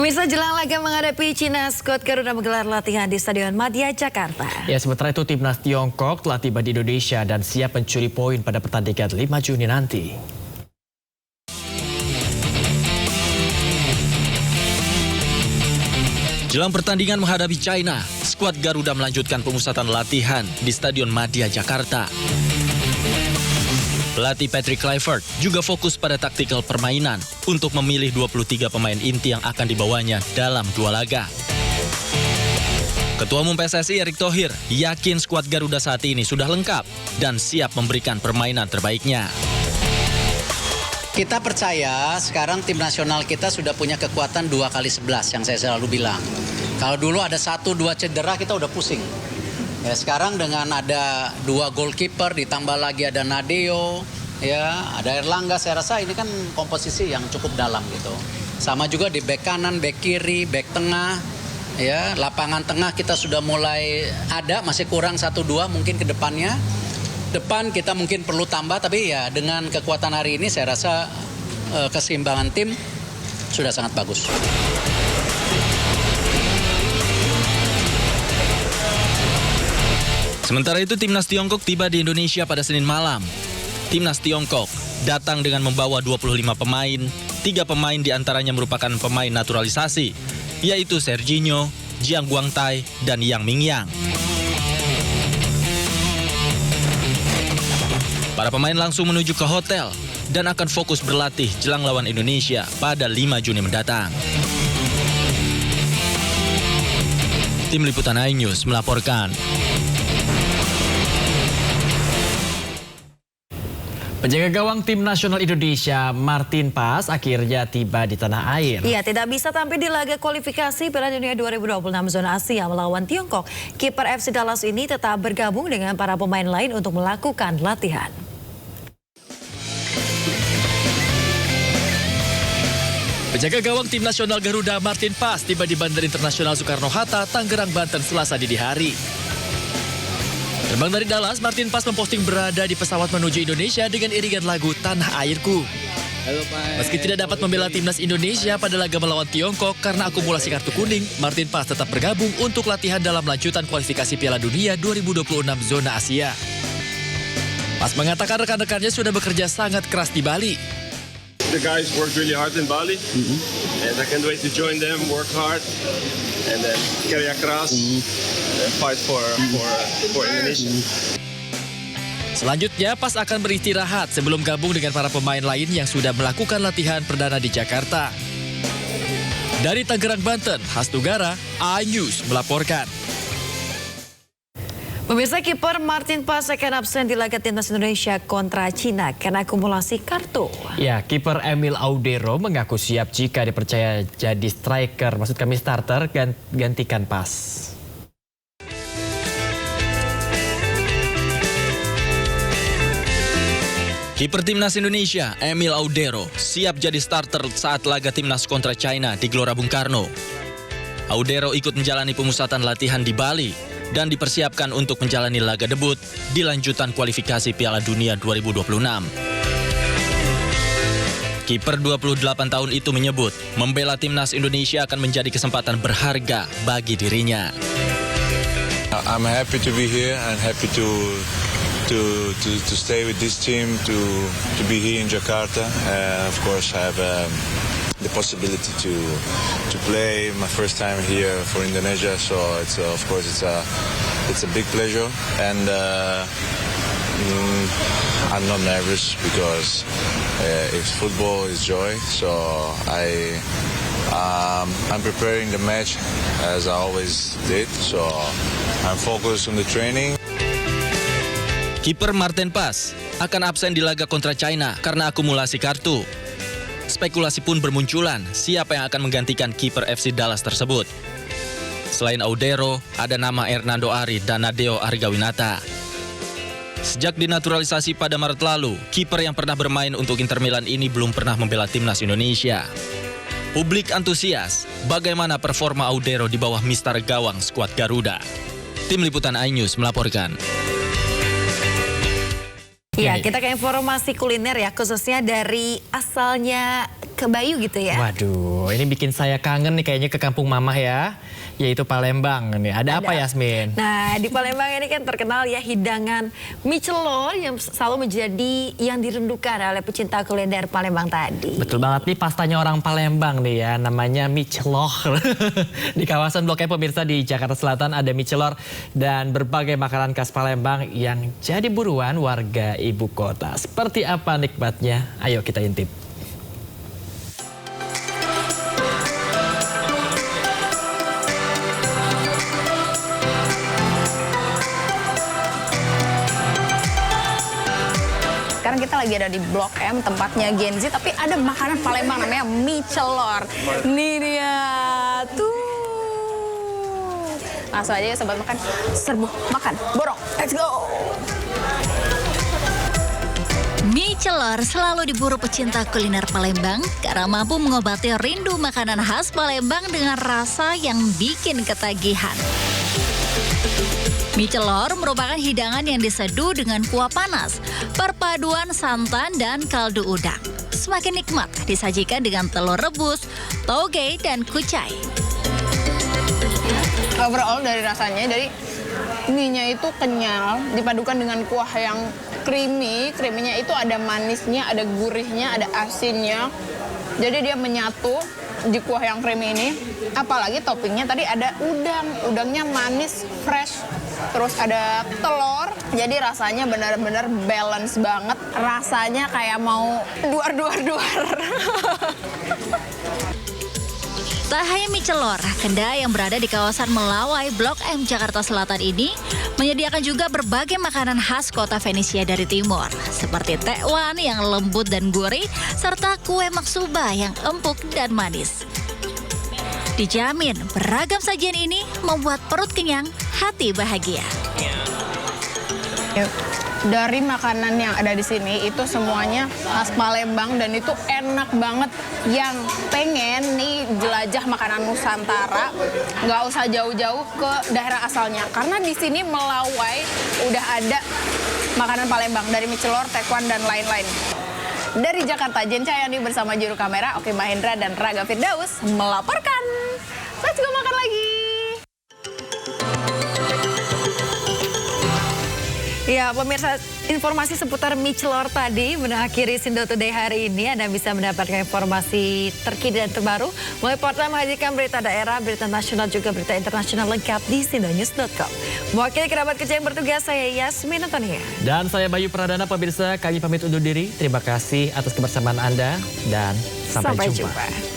Pemirsa, jelang laga menghadapi Cina, skuad Garuda menggelar latihan di Stadion Madia, Jakarta. Ya, sementara itu timnas Tiongkok telah tiba di Indonesia dan siap mencuri poin pada pertandingan 5 Juni nanti. Jelang pertandingan menghadapi China, skuad Garuda melanjutkan pemusatan latihan di Stadion Madia, Jakarta. Pelatih Patrick Kluivert juga fokus pada taktikal permainan untuk memilih 23 pemain inti yang akan dibawanya dalam 2 laga. Ketua Umum PSSI Erick Thohir yakin skuad Garuda saat ini sudah lengkap dan siap memberikan permainan terbaiknya. Kita percaya sekarang tim nasional kita sudah punya kekuatan 2x11 yang saya selalu bilang. Kalau dulu ada 1-2 cedera kita udah pusing. Ya, sekarang dengan ada 2 goalkeeper ditambah lagi ada Nadeo, ya, ada Erlangga, saya rasa ini kan komposisi yang cukup dalam gitu. Sama juga di bek kanan, bek kiri, bek tengah, ya, lapangan tengah kita sudah mulai ada, masih kurang 1-2 mungkin ke depannya. Depan kita mungkin perlu tambah, tapi ya dengan kekuatan hari ini saya rasa keseimbangan tim sudah sangat bagus. Sementara itu timnas Tiongkok tiba di Indonesia pada Senin malam. Timnas Tiongkok datang dengan membawa 25 pemain, 3 pemain diantaranya merupakan pemain naturalisasi, yaitu Serginho, Jiang Guangtai, dan Yang Mingyang. Para pemain langsung menuju ke hotel dan akan fokus berlatih jelang lawan Indonesia pada 5 Juni mendatang. Tim Liputan iNews melaporkan. Penjaga gawang tim nasional Indonesia Martin Paes akhirnya tiba di tanah air. Ia tidak bisa tampil di laga kualifikasi Piala Dunia 2026 zona Asia melawan Tiongkok. Kiper FC Dallas ini tetap bergabung dengan para pemain lain untuk melakukan latihan. Penjaga gawang tim nasional Garuda Martin Paes tiba di Bandara Internasional Soekarno-Hatta, Tangerang, Banten Selasa dini hari. Terbang dari Dallas, Martin Paes memposting berada di pesawat menuju Indonesia dengan iringan lagu Tanah Airku. Meski tidak dapat membela timnas Indonesia pada laga melawan Tiongkok karena akumulasi kartu kuning, Martin Paes tetap bergabung untuk latihan dalam lanjutan kualifikasi Piala Dunia 2026 zona Asia. Paes mengatakan rekan-rekannya sudah bekerja sangat keras di Bali. The guys work really hard in Bali, and I can't wait to join them, work hard, and then karya keras, and fight for Indonesia. Selanjutnya, Paes akan beristirahat sebelum gabung dengan para pemain lain yang sudah melakukan latihan perdana di Jakarta. Dari Tangerang, Banten, Hastugara, iNews melaporkan. Pemirsa, kiper Martin Paes akan absen di laga timnas Indonesia kontra Cina karena akumulasi kartu. Ya, kiper Emil Audero mengaku siap jika dipercaya jadi striker, maksud kami starter, gantikan Paes. Kiper timnas Indonesia, Emil Audero, siap jadi starter saat laga timnas kontra China di Gelora Bung Karno. Audero ikut menjalani pemusatan latihan di Bali dan dipersiapkan untuk menjalani laga debut di lanjutan kualifikasi Piala Dunia 2026. Kiper 28 tahun itu menyebut, membela timnas Indonesia akan menjadi kesempatan berharga bagi dirinya. I'm happy to be here and happy to stay with this team, to be here in Jakarta. Of course, I have the possibility to play my first time here for Indonesia, so it's of course it's a big pleasure, and I'm not nervous because it's football is joy, so I'm preparing the match as I always did, so I'm focused on the training. Kiper Martin Paes akan absen di laga kontra China karena akumulasi kartu. Spekulasi pun bermunculan siapa yang akan menggantikan kiper FC Dallas tersebut. Selain Audero, ada nama Hernando Ari dan Nadeo Argawinata. Sejak dinaturalisasi pada Maret lalu, kiper yang pernah bermain untuk Inter Milan ini belum pernah membela timnas Indonesia. Publik antusias bagaimana performa Audero di bawah mister gawang skuad Garuda. Tim Liputan iNews melaporkan. Ya, kita ke informasi kuliner ya, khususnya dari asalnya ke Bayu gitu ya. Waduh, ini bikin saya kangen nih kayaknya ke kampung Mama ya, yaitu Palembang. Nih, ada apa Yasmin? Nah, di Palembang ini kan terkenal ya hidangan mie celor yang selalu menjadi yang dirindukan oleh pecinta kuliner Palembang tadi. Betul banget nih, pastanya orang Palembang nih ya, namanya mie celor. Di kawasan Blok M pemirsa di Jakarta Selatan ada mie celor dan berbagai makanan khas Palembang yang jadi buruan warga ibu kota. Seperti apa nikmatnya? Ayo kita intip. Sekarang kita lagi ada di Blok M, tempatnya Gen Z, tapi ada makanan Palembang namanya mie celor. Nih dia, tuh. Langsung aja ya sobat makan, serbu makan, borong, let's go. Mie celor selalu diburu pecinta kuliner Palembang karena mampu mengobati rindu makanan khas Palembang dengan rasa yang bikin ketagihan. Mie celor merupakan hidangan yang diseduh dengan kuah panas, perpaduan santan dan kaldu udang. Semakin nikmat disajikan dengan telur rebus, toge, dan kucai. Overall dari rasanya, dari mie-nya itu kenyal, dipadukan dengan kuah yang creamy. Creamy-nya itu ada manisnya, ada gurihnya, ada asinnya. Jadi dia menyatu di kuah yang creamy ini. Apalagi toppingnya tadi ada udang. Udangnya manis, fresh. Terus ada telur. Jadi rasanya benar-benar balance banget. Rasanya kayak mau duar. Tak hanya mie celor, kedai yang berada di kawasan Melawai, Blok M, Jakarta Selatan ini menyediakan juga berbagai makanan khas kota Venesia dari timur, seperti tekwan yang lembut dan gurih, serta kue maksuba yang empuk dan manis. Dijamin beragam sajian ini membuat perut kenyang, hati bahagia. Dari makanan yang ada di sini itu semuanya khas Palembang dan itu enak banget. Yang pengen nih jelajah makanan Nusantara, nggak usah jauh-jauh ke daerah asalnya, karena di sini Melawai udah ada makanan Palembang dari mie celor, tekwan dan lain-lain. Dari Jakarta, Jen Cahyani bersama juru kamera Oki Mahendra dan Raga Firdaus melaporkan. Let's go makan lagi. Ya, pemirsa, informasi seputar mie celor tadi mengakhiri Sindo Today hari ini. Anda bisa mendapatkan informasi terkini dan terbaru mulai portal menghadirkan berita daerah, berita nasional, juga berita internasional lengkap di sindonews.com. Mewakili kerabat kerja yang bertugas, saya Yasmin Antonia. Dan saya Bayu Pradana, pemirsa, kami pamit undur diri. Terima kasih atas kebersamaan Anda dan sampai jumpa.